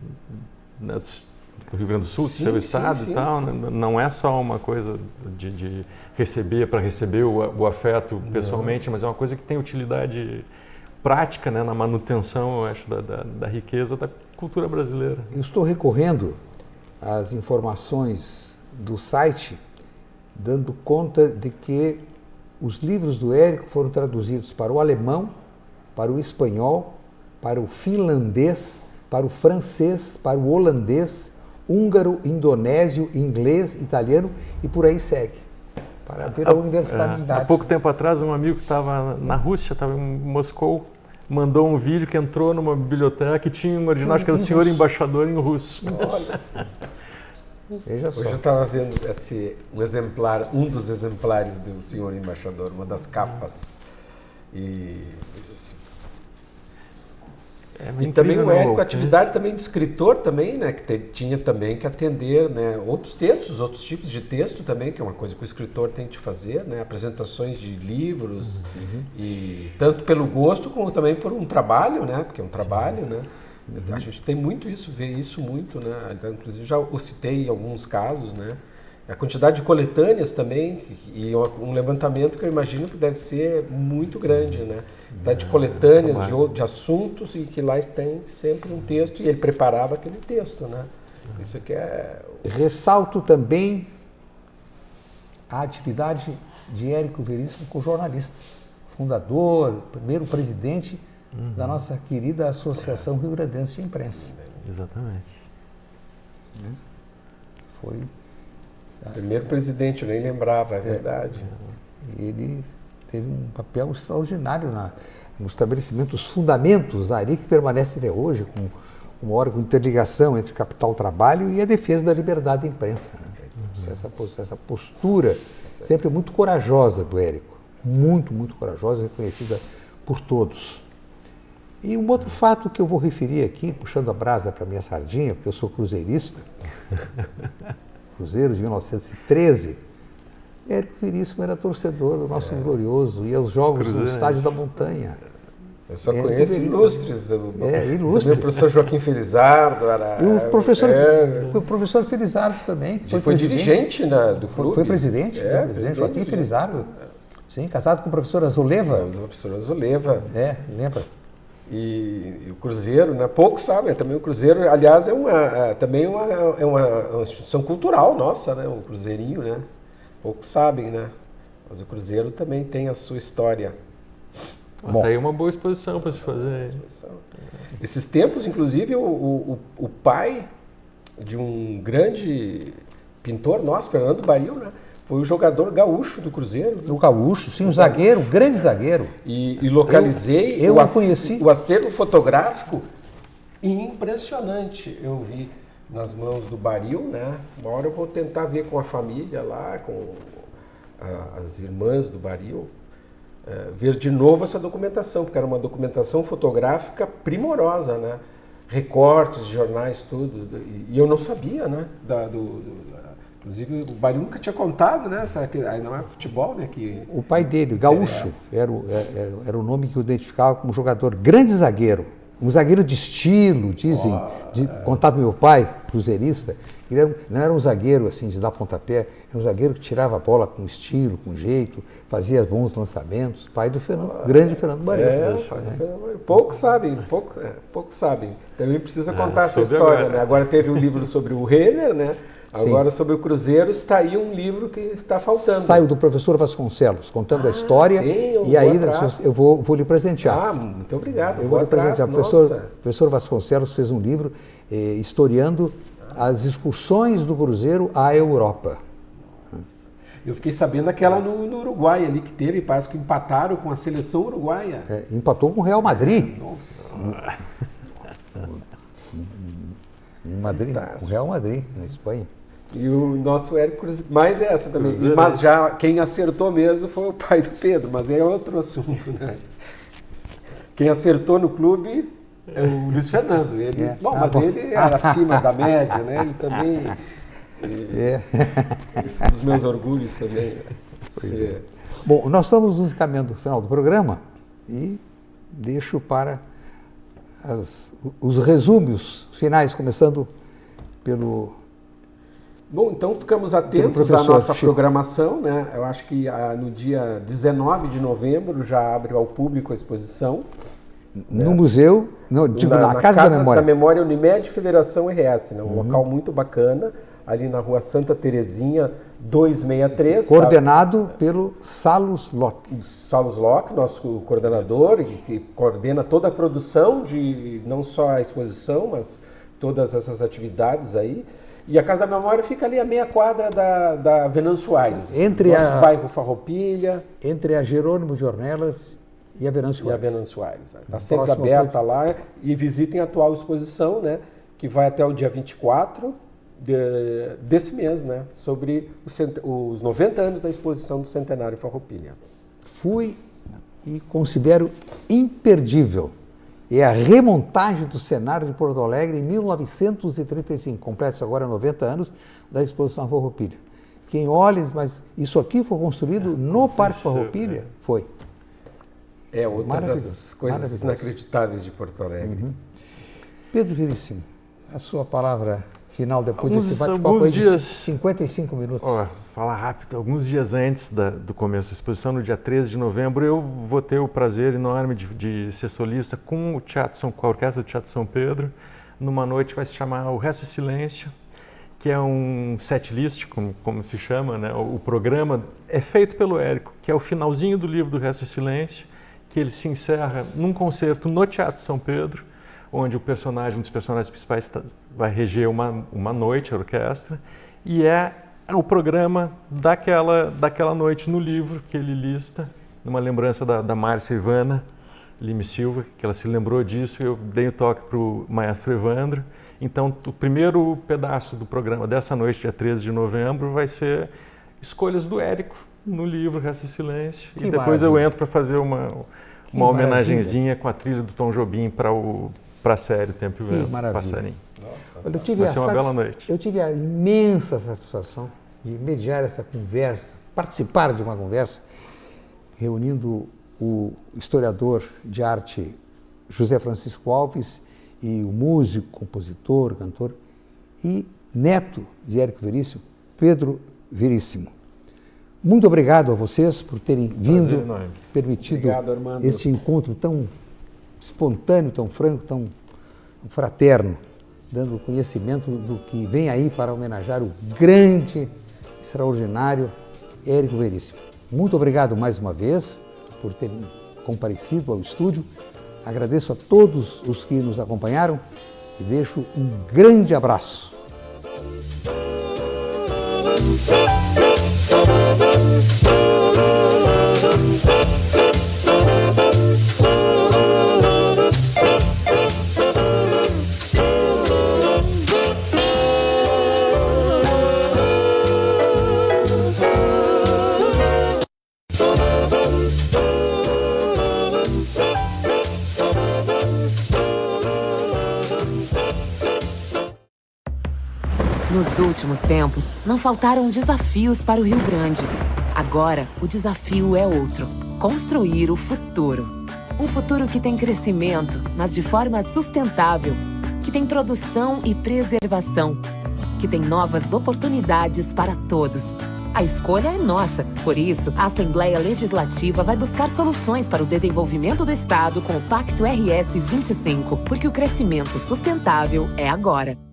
Rio Grande do Sul, do seu estado e tal. Sim. Não é só uma coisa de receber para receber o afeto pessoalmente, mas é uma coisa que tem utilidade prática, né, na manutenção, eu acho, da riqueza da cultura brasileira. Eu estou recorrendo às informações do site, dando conta de que os livros do Érico foram traduzidos para o alemão, para o espanhol, para o finlandês, para o francês, para o holandês, húngaro, indonésio, inglês, italiano, e por aí segue, para ver a universalidade. Há pouco tempo atrás, um amigo que estava na Rússia, estava em Moscou, mandou um vídeo que entrou numa biblioteca e tinha um original, acho que era o senhor embaixador em russo. Olha. Veja só. Hoje eu estava vendo um dos exemplares do senhor embaixador, uma das capas. E também o Érico, a atividade também de escritor também, né, que tinha também que atender, né, outros textos, outros tipos de texto também, que é uma coisa que o escritor tem que fazer, né, apresentações de livros, e tanto pelo gosto como também por um trabalho, né, porque é um trabalho, né. A gente tem muito isso, vê isso muito, né? Então, inclusive já o citei em alguns casos, né? A quantidade de coletâneas também, e um levantamento que eu imagino que deve ser muito grande, né? De coletâneas de assuntos, e que lá tem sempre um texto, e ele preparava aquele texto, né? Isso aqui é... Ressalto também a atividade de Érico Veríssimo como jornalista, fundador, primeiro presidente da nossa querida Associação Rio Grandense de Imprensa. Exatamente. Foi Primeiro presidente, eu nem lembrava, é verdade. Ele teve um papel extraordinário no estabelecimento dos fundamentos da ARI, que permanece até hoje como um órgão de interligação entre capital trabalho e a defesa da liberdade da imprensa. Né? Essa postura sempre muito corajosa do Érico, muito corajosa, reconhecida por todos. E um outro fato que eu vou referir aqui, puxando a brasa para a minha sardinha, porque eu sou cruzeirista, Cruzeiro de 1913, Érico Veríssimo era torcedor do nosso glorioso, ia aos jogos no Estádio da Montanha. Eu só conheço ilustres. Ilustres. Também o professor Joaquim Felizardo era... E o professor Felizardo também, que foi dirigente do clube. Foi presidente, Joaquim Felizardo. Sim, casado com o professor Azuleva. O professor Azuleva. Lembra? E o Cruzeiro, né? Poucos sabem, também o Cruzeiro, aliás, também uma instituição cultural nossa, né? O Cruzeirinho, né? Poucos sabem, né? Mas o Cruzeiro também tem a sua história. Bom, tá aí uma boa exposição para se fazer. Esses tempos, inclusive, o pai de um grande pintor nosso, Fernando Baril, né? Foi o jogador gaúcho do Cruzeiro. O gaúcho, sim, o zagueiro, grande zagueiro. E localizei o acervo fotográfico impressionante. Eu vi nas mãos do Baril, né? Uma hora eu vou tentar ver com a família lá, com as irmãs do Baril, ver de novo essa documentação, porque era uma documentação fotográfica primorosa, né? Recortes de jornais, tudo. E eu não sabia, né? Inclusive, o Baril nunca tinha contado, né? Ainda mais futebol, né? O pai dele, Gaúcho, era o nome que o identificava como jogador, grande zagueiro. Um zagueiro de estilo, dizem, contado meu pai, cruzeirista. Ele não era um zagueiro assim de dar pontapé, era um zagueiro que tirava a bola com estilo, com jeito, fazia bons lançamentos. Pai do grande Fernando Baril. Poucos sabem. Também precisa contar essa história, né? Agora teve um livro sobre o Renner, né? Agora, sobre o Cruzeiro, está aí um livro que está faltando. Saiu do professor Vasconcelos, contando a história, e aí eu vou lhe presentear. Muito obrigado. Eu vou lhe presentear. O professor Vasconcelos fez um livro historiando as excursões do Cruzeiro à Europa. Eu fiquei sabendo aquela no Uruguai ali que teve, parece que empataram com a seleção uruguaia. Empatou com o Real Madrid. Nossa. Em Madrid, o Real Madrid, na Espanha. E o nosso Érico Cruzeiro, mais essa também. Mas já quem acertou mesmo foi o pai do Pedro, mas é outro assunto, né? Quem acertou no clube é o Luiz Fernando. Ele era acima da média, né? Ele também... Esse é um dos meus orgulhos também. Bom, nós estamos nos encaminhando do final do programa e deixo para os resumos finais, começando pelo... Bom, então ficamos atentos à nossa programação, né? Eu acho que no dia 19 de novembro já abre ao público a exposição. No museu, na Casa da Memória Unimed Federação RS, né? Um local muito bacana, ali na rua Santa Terezinha, 263. Coordenado pelo Salus Locke. Salus Locke, nosso coordenador, que coordena toda a produção de não só a exposição, mas todas essas atividades aí. E a Casa da Memória fica ali a meia quadra da Venâncio Aires, nosso bairro Farroupilha. Entre a Jerônimo de Ornelas e a Venâncio Aires. Está sempre aberta lá, e visitem a atual exposição, né, que vai até o dia 24 desse mês, né, sobre os 90 anos da exposição do Centenário Farroupilha. Fui e considero imperdível. É a remontagem do cenário de Porto Alegre em 1935, completa agora 90 anos da exposição Farroupilha. Quem olha, mas isso aqui foi construído no Parque Farroupilha? Foi. É outra das coisas inacreditáveis de Porto Alegre. Pedro Veríssimo, a sua palavra final depois desse bate-papo de 55 minutos. Falar rápido, alguns dias antes do começo da exposição, no dia 13 de novembro, eu vou ter o prazer enorme de ser solista com com a Orquestra do Teatro São Pedro, numa noite que vai se chamar O Resto é Silêncio, que é um set list, como se chama, né? O programa é feito pelo Érico, que é o finalzinho do livro do Resto é Silêncio, que ele se encerra num concerto no Teatro São Pedro, onde um dos personagens principais vai reger uma noite, a orquestra, e é o programa daquela noite no livro que ele lista, numa lembrança da Márcia Ivana Lime Silva, que ela se lembrou disso, eu dei o toque para o maestro Evandro. Então, o primeiro pedaço do programa dessa noite, dia 13 de novembro, vai ser escolhas do Érico no livro Resta Silêncio. Que e depois eu maravilha. entro para fazer uma homenagenzinha com a trilha do Tom Jobim para a série Tempo e Que Vento, maravilha. Passarinho. Olha, eu tive Vai ser uma bela noite. Eu tive a imensa satisfação de mediar essa conversa, participar de uma conversa, reunindo o historiador de arte José Francisco Alves e o músico, compositor, cantor e neto de Érico Veríssimo, Pedro Veríssimo. Muito obrigado a vocês por terem vindo, permitido Obrigado, Armando. este encontro tão espontâneo, tão franco, tão fraterno, dando conhecimento do que vem aí para homenagear o grande, extraordinário Érico Veríssimo. Muito obrigado mais uma vez por terem comparecido ao estúdio. Agradeço a todos os que nos acompanharam e deixo um grande abraço. Nos últimos tempos, não faltaram desafios para o Rio Grande. Agora, o desafio é outro: construir o futuro. Um futuro que tem crescimento, mas de forma sustentável, que tem produção e preservação, que tem novas oportunidades para todos. A escolha é nossa. Por isso, a Assembleia Legislativa vai buscar soluções para o desenvolvimento do Estado com o Pacto RS 25, porque o crescimento sustentável é agora.